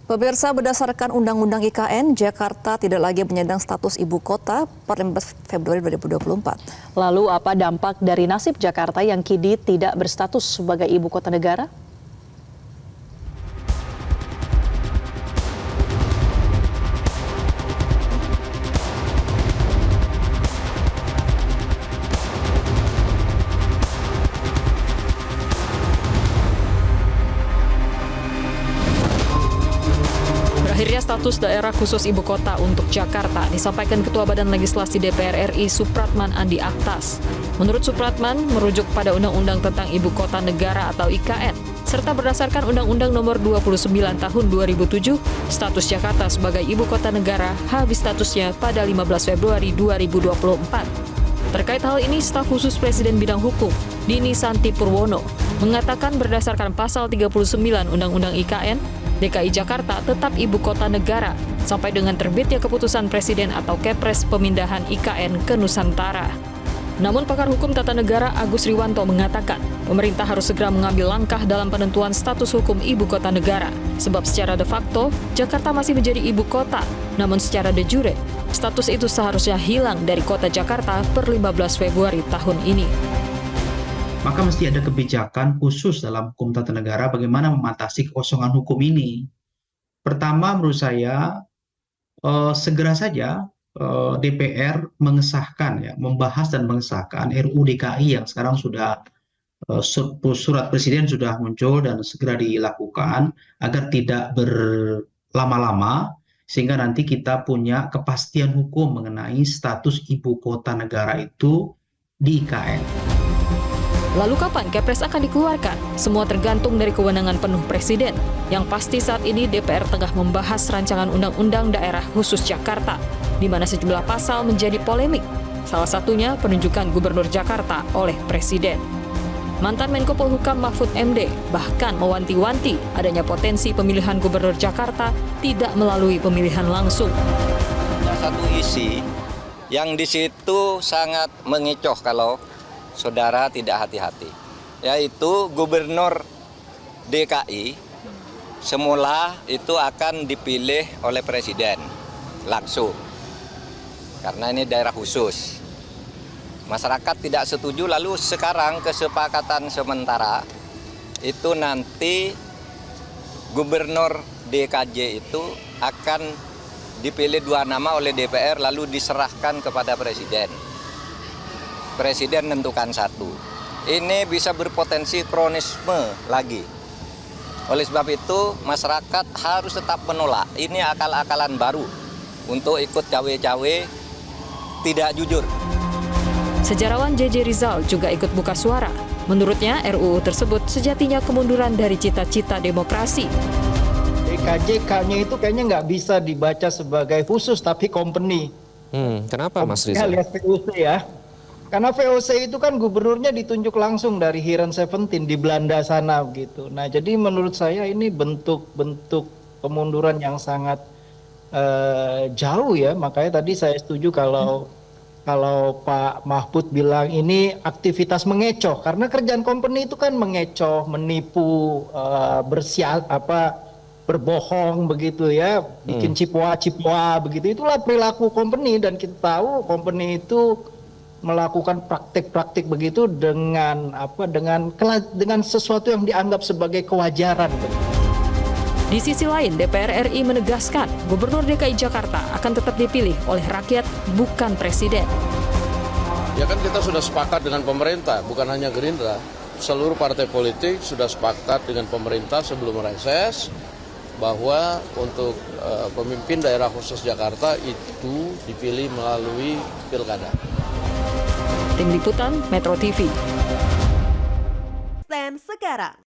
Pemirsa, berdasarkan Undang-Undang IKN, Jakarta tidak lagi menyandang status ibu kota per 15 Februari 2024. Lalu apa dampak dari nasib Jakarta yang kini tidak berstatus sebagai ibu kota negara? Akhirnya status daerah khusus ibu kota untuk Jakarta disampaikan Ketua Badan Legislasi DPR RI Supratman Andi Aktas. Menurut Supratman, merujuk pada Undang-Undang tentang Ibu Kota Negara atau IKN, serta berdasarkan Undang-Undang Nomor 29 Tahun 2007, status Jakarta sebagai ibu kota negara habis statusnya pada 15 Februari 2024. Terkait hal ini, staf khusus Presiden Bidang Hukum, Dini Santi Purwono, mengatakan berdasarkan pasal 39 Undang-Undang IKN, DKI Jakarta tetap ibu kota negara sampai dengan terbitnya keputusan Presiden atau Kepres pemindahan IKN ke Nusantara. Namun pakar hukum tata negara Agus Riwanto mengatakan pemerintah harus segera mengambil langkah dalam penentuan status hukum ibu kota negara. Sebab secara de facto, Jakarta masih menjadi ibu kota. Namun secara de jure, status itu seharusnya hilang dari kota Jakarta per 15 Februari tahun ini. Maka mesti ada kebijakan khusus dalam hukum tata negara bagaimana mengatasi kekosongan hukum ini. Pertama, menurut saya segera saja DPR mengesahkan, membahas dan mengesahkan RUU DKI yang sekarang sudah surat Presiden sudah muncul dan segera dilakukan agar tidak berlama-lama sehingga nanti kita punya kepastian hukum mengenai status ibu kota negara itu di IKN. Lalu kapan Kepres akan dikeluarkan? Semua tergantung dari kewenangan penuh Presiden. Yang pasti saat ini DPR tengah membahas rancangan Undang-Undang Daerah Khusus Jakarta, di mana sejumlah pasal menjadi polemik. Salah satunya penunjukan Gubernur Jakarta oleh Presiden. Mantan Menko Polhukam Mahfud MD bahkan mewanti-wanti adanya potensi pemilihan Gubernur Jakarta tidak melalui pemilihan langsung. Satu isi yang di situ sangat mengecoh kalau saudara tidak hati-hati, yaitu Gubernur DKI semula itu akan dipilih oleh Presiden langsung, karena ini daerah khusus. Masyarakat tidak setuju, lalu sekarang kesepakatan sementara itu nanti Gubernur DKJ itu akan dipilih 2 nama oleh DPR lalu diserahkan kepada Presiden. Presiden menentukan 1. Ini bisa berpotensi kronisme lagi. Oleh sebab itu, masyarakat harus tetap menolak. Ini akal-akalan baru untuk ikut cawe-cawe tidak jujur. Sejarawan JJ Rizal juga ikut buka suara. Menurutnya, RUU tersebut sejatinya kemunduran dari cita-cita demokrasi. DKJ-nya itu kayaknya nggak bisa dibaca sebagai khusus, tapi company. Kenapa Mas Rizal? Lihat VOC ya. Karena VOC itu kan gubernurnya ditunjuk langsung dari Hiren 17 di Belanda sana gitu. Nah, jadi menurut saya ini bentuk kemunduran yang sangat jauh ya. Makanya tadi saya setuju kalau Pak Mahfud bilang ini aktivitas mengecoh, karena kerjaan company itu kan mengecoh, menipu, berbohong begitu ya, bikin cipoa begitu. Itulah perilaku company, dan kita tahu company itu melakukan praktik-praktik begitu dengan sesuatu yang dianggap sebagai kewajaran. Di sisi lain, DPR RI menegaskan Gubernur DKI Jakarta akan tetap dipilih oleh rakyat, bukan Presiden. Ya kan kita sudah sepakat dengan pemerintah, bukan hanya Gerindra. Seluruh partai politik sudah sepakat dengan pemerintah sebelum reses bahwa untuk pemimpin daerah khusus Jakarta itu dipilih melalui pilkada. Tim Liputan Metro TV. Stand sekarang.